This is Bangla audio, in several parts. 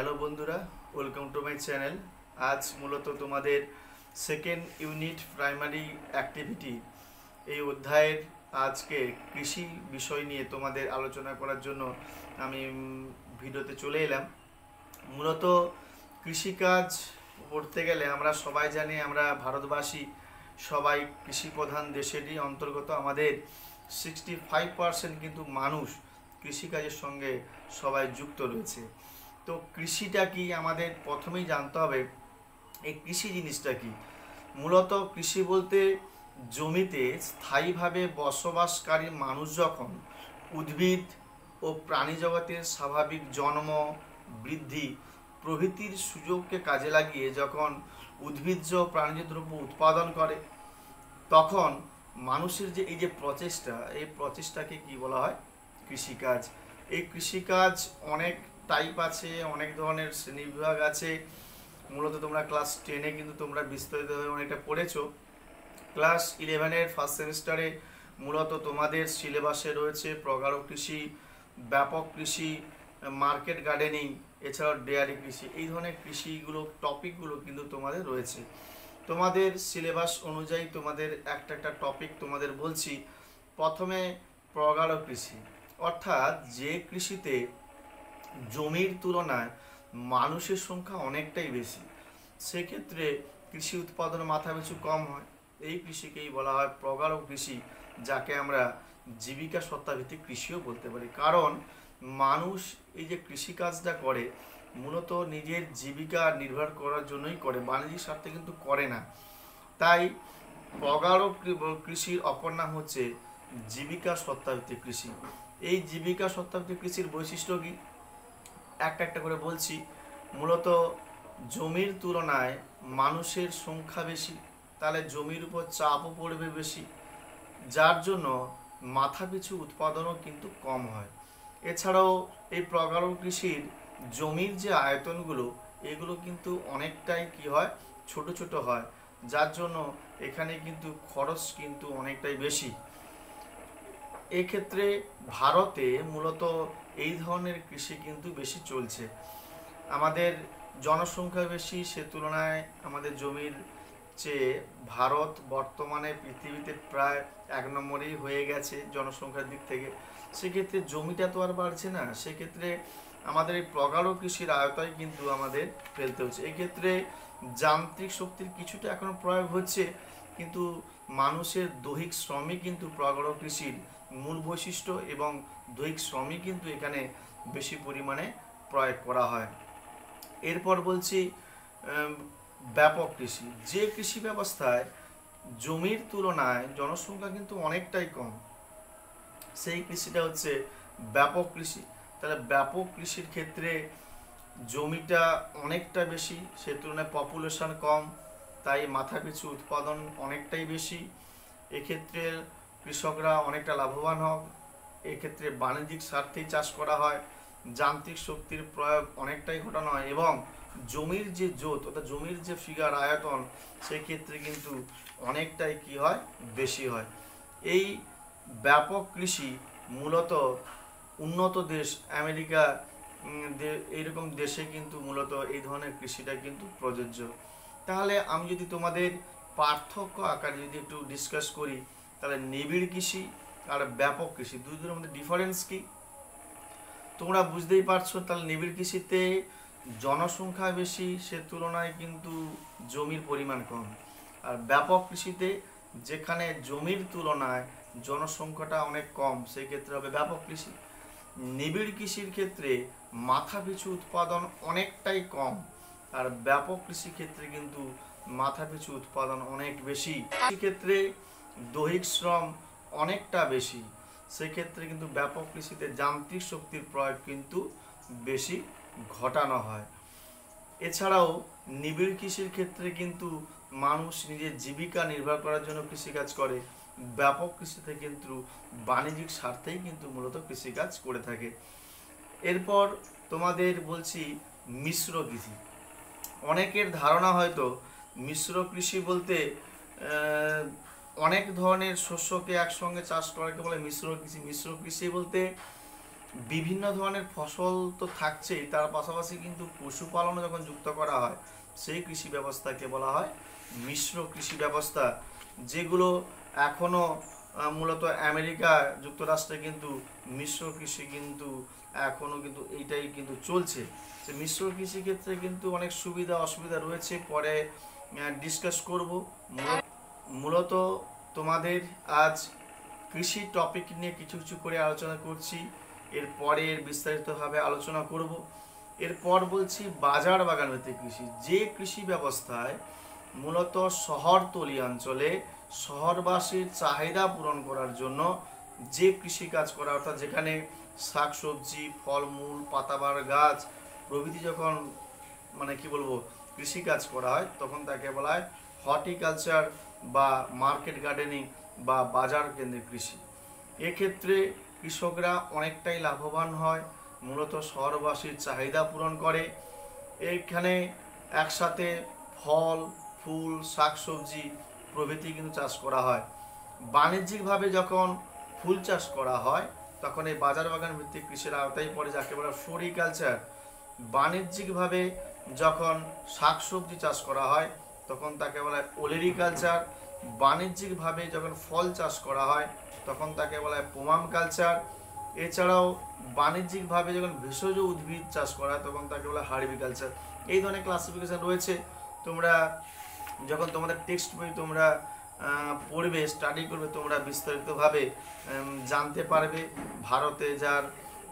হ্যালো বন্ধুরা, ওয়েলকাম টু মাই চ্যানেল। আজ মূলত তোমাদের সেকেন্ড ইউনিট প্রাইমারি অ্যাক্টিভিটি এই অধ্যায়ের আজকে কৃষি বিষয় নিয়ে তোমাদের আলোচনা করার জন্য আমি ভিডিওতে চলে এলাম। মূলত কৃষিকাজ করতে গেলে আমরা সবাই জানি, আমরা ভারতবাসী সবাই কৃষি প্রধান দেশেরই অন্তর্গত। আমাদের 65% কিন্তু মানুষ কৃষিকাজের সঙ্গে সবাই যুক্ত রয়েছে। তো কৃষিটা কি আমাদের প্রথমেই জানতে হবে, এই কৃষি জিনিসটা কি। মূলত কৃষি বলতে জমিতে স্থায়ীভাবে বসবাসকারী মানুষ যখন উদ্ভিদ ও প্রাণী জগতের স্বাভাবিক জন্ম, বৃদ্ধি প্রভৃতির সুযোগকে কাজে লাগিয়ে যখন উদ্ভিজ্জ প্রাণীজ দ্রব্য উৎপাদন করে, তখন মানুষের যে এই যে প্রচেষ্টা, এই প্রচেষ্টাকে কি বলা হয়? কৃষিকাজ। এই কৃষিকাজ অনেক টাইপ আছে, অনেক ধরনের শ্রেণীবিভাগ আছে। মূলত তোমরা ক্লাস 10-এ কিন্তু তোমরা বিস্তারিতভাবে অনেকটা পড়েছো। ক্লাস 11-এর ফার্স্ট সেমিস্টারে মূলত তোমাদের সিলেবাসে রয়েছে প্রগাঢ় কৃষি, ব্যাপক কৃষি, মার্কেট গার্ডেনিং, এছাড়াও ডেয়ারি কৃষি। এই ধরনের কৃষিগুলো টপিকগুলো কিন্তু তোমাদের রয়েছে। তোমাদের সিলেবাস অনুযায়ী তোমাদের একটা একটা টপিক তোমাদের বলছি। প্রথমে প্রগাঢ় কৃষি, অর্থাৎ যে কৃষিতে জমির তুলনায় মানুষের সংখ্যা অনেকটাই বেশি, সেক্ষেত্রে কৃষি উৎপাদন মাথাপিছু কম হয়। এই কৃষিকেই বলা হয় প্রগাঢ় কৃষি, যাকে আমরা জীবিকা সত্তাভিত্তিক কৃষিও বলতে পারি। কারণ মানুষ এই যে কৃষিকাজটা করে মূলত নিজের জীবিকা নির্ভর করার জন্যই করে, বাণিজ্যিক স্বার্থে কিন্তু করে না। তাই প্রগাঢ় কৃষির অপর নাম হচ্ছে জীবিকা সত্তাভিত্তিক কৃষি। এই জীবিকা সত্তাভিত্তিক কৃষির বৈশিষ্ট্য কি, একটা একটা করে বলছি। মূলত জমির তুলনায় মানুষের সংখ্যা বেশি, তাহলে জমির উপর চাপও পড়বে বেশি, যার জন্য মাথাপিছু উৎপাদনও কিন্তু কম হয়। এছাড়াও এই প্রগাঢ় কৃষির জমির যে আয়তনগুলো, এগুলো কিন্তু অনেকটাই কি হয়, ছোট ছোট হয়, যার জন্য এখানে কিন্তু খরচ কিন্তু অনেকটাই বেশি। এক্ষেত্রে ভারতে মূলত এই ধরনের কৃষি কিন্তু বেশি চলছে। আমাদের জনসংখ্যা বেশি, সে তুলনায় আমাদের জমির চেয়ে ভারত বর্তমানে পৃথিবীতে প্রায় 1 নম্বরেই হয়ে গেছে জনসংখ্যার দিক থেকে। সেক্ষেত্রে জমিটা তো আর বাড়ছে না, সেক্ষেত্রে আমাদের এই প্রগাঢ় কৃষির আয়তায় কিন্তু আমাদের ফেলতে হচ্ছে। এক্ষেত্রে যান্ত্রিক শক্তির কিছুটা এখনো প্রয়োগ হচ্ছে, কিন্তু মানুষের দৈহিক শ্রমই কিন্তু প্রগাঢ় কৃষির মূল বৈশিষ্ট্য, এবং দৈহিক শ্রমই কিন্তু এখানে বেশি পরিমাণে প্রয়োগ করা হয়। এরপর বলছি ব্যাপক কৃষি। যে কৃষি ব্যবস্থায় জমির তুলনায় জনসংখ্যা কিন্তু অনেকটাই কম, সেই কৃষিটা হচ্ছে ব্যাপক কৃষি। তাহলে ব্যাপক কৃষির ক্ষেত্রে জমিটা অনেকটা বেশি, সে তুলনায় পপুলেশন কম, তাই মাথাপিছু উৎপাদন অনেকটাই বেশি। এক্ষেত্রে কৃষকরা অনেকটা লাভবান হয়। এক্ষেত্রে বাণিজ্যিক স্বার্থেই চাষ করা হয়, যান্ত্রিক শক্তির প্রয়োগ অনেকটাই ঘটানো হয়, এবং জমির যে জোত অর্থাৎ জমির যে ফিগার আয়তন, সেই ক্ষেত্রে কিন্তু অনেকটাই কি হয়, বেশি হয়। এই ব্যাপক কৃষি মূলত উন্নত দেশ আমেরিকা এইরকম দেশে কিন্তু মূলত এই ধরনের কৃষিটা কিন্তু প্রযোজ্য। তাহলে আমি যদি তোমাদের পার্থক্য আকারে যদি একটু ডিসকাস করি, তাহলে নিবিড় কৃষি আর ব্যাপক কৃষি দুটোর মধ্যে ডিফারেন্স কি তোমরা বুঝতেই পারছো। তাহলে নিবিড় কৃষিতে জনসংখ্যা বেশি, সে তুলনায় কিন্তু জমির পরিমাণ কম। আর ব্যাপক কৃষিতে যেখানে জমির তুলনায় জনসংখ্যাটা অনেক কম, সেই ক্ষেত্রে হবে ব্যাপক কৃষি। নিবিড় কৃষির ক্ষেত্রে মাথাপিছু উৎপাদন অনেকটাই কম, আর ব্যাপক কৃষি ক্ষেত্রে কিন্তু মাথাপিছু উৎপাদন অনেক বেশি। সেক্ষেত্রে দৈহিক শ্রম অনেকটা বেশি, সেক্ষেত্রে কিন্তু ব্যাপক কৃষিতে যান্ত্রিক শক্তির প্রয়োগ কিন্তু বেশি ঘটানো হয়। এছাড়াও নিবিড় কৃষির ক্ষেত্রে কিন্তু মানুষ নিজের জীবিকা নির্বাহ করার জন্য কৃষিকাজ করে, ব্যাপক কৃষিতে কিন্তু বাণিজ্যিক স্বার্থেই কিন্তু মূলত কৃষিকাজ করে থাকে। এরপর তোমাদের বলছি মিশ্র কৃষি। অনেকের ধারণা হয়তো মিশ্র কৃষি বলতে অনেক ধরনের শস্যকে একসঙ্গে চাষ করাকে বলে মিশ্র কৃষি। মিশ্র কৃষি বলতে বিভিন্ন ধরনের ফসল তো থাকছেই, তার পাশাপাশি কিন্তু পশুপালনও যখন যুক্ত করা হয় সেই কৃষি ব্যবস্থাকে বলা হয় মিশ্র কৃষি ব্যবস্থা, যেগুলো এখনও মূলত আমেরিকা যুক্তরাষ্ট্রে কিন্তু মিশ্র কৃষি কিন্তু এখনও কিন্তু এইটাই কিন্তু চলছে। যে মিশ্র কৃষি ক্ষেত্রে কিন্তু অনেক সুবিধা অসুবিধা রয়েছে, পরে ডিসকাস করব। মূলত তোমাদের আজ কৃষি টপিক নিয়ে কিছু কিছু করে আলোচনা করছি, এরপরে এর বিস্তারিতভাবে আলোচনা করব। এরপর বলছি বাজার বাগান ভিত্তিক কৃষি, যে কৃষি ব্যবস্থায় মূলত শহরতলি অঞ্চলে শহরবাসীর চাহিদা পূরণ করার জন্য যে কৃষি কাজ করা, অর্থাৎ যেখানে শাকসবজি, ফলমূল, পাতাবাহার গাছ প্রভৃতি যখন কি বলবো কৃষি কাজ করা হয়, তখন তাকে বলা হয় হর্টিকালচার বা মার্কেট গার্ডেনিং বা বাজার কেন্দ্রিক কৃষি। এক্ষেত্রে কৃষকরা অনেকটাই লাভবান হয়, মূলত শহরবাসীর চাহিদা পূরণ করে। এইখানে একসাথে ফল, ফুল, শাকসবজি প্রভৃতি কিন্তু চাষ করা হয়। বাণিজ্যিকভাবে যখন ফুল চাষ করা হয় তখন এই বাজার বাগান ভিত্তিক কৃষির আওতায় পড়ে, যাকে বলা ফ্লোরিকালচার। বাণিজ্যিকভাবে যখন শাকসবজি চাষ করা হয় তখন তাকে বলা হয় ওলেরিকালচার। বাণিজ্যিকভাবে যখন ফল চাষ করা হয় তখন তাকে বলা হয় পোমাম কালচার। এছাড়াও বাণিজ্যিকভাবে যখন ভেষজ উদ্ভিদ চাষ করা হয় তখন তাকে বলা হয় হার্বিকালচার। এই ধরনের ক্লাসিফিকেশন রয়েছে। তোমরা যখন তোমাদের টেক্সট বই তোমরা পড়বে, স্টাডি করবে, তোমরা বিস্তারিতভাবে জানতে পারবে ভারতে যার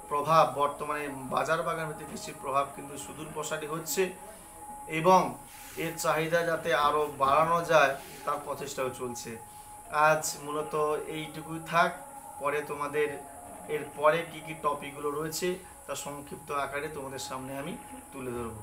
প্রভাব, বর্তমানে বাজার বাগান ভিত্তিক কৃষির প্রভাব কিন্তু সুদূর প্রসারী হচ্ছে এবং এর চাহিদা যাতে আরও বাড়ানো যায় তার প্রচেষ্টাও চলছে। আজ মূলত এইটুকুই থাক, পরে তোমাদের এর পরে কী কী টপিকগুলো রয়েছে তা সংক্ষিপ্ত আকারে তোমাদের সামনে আমি তুলে ধরবো।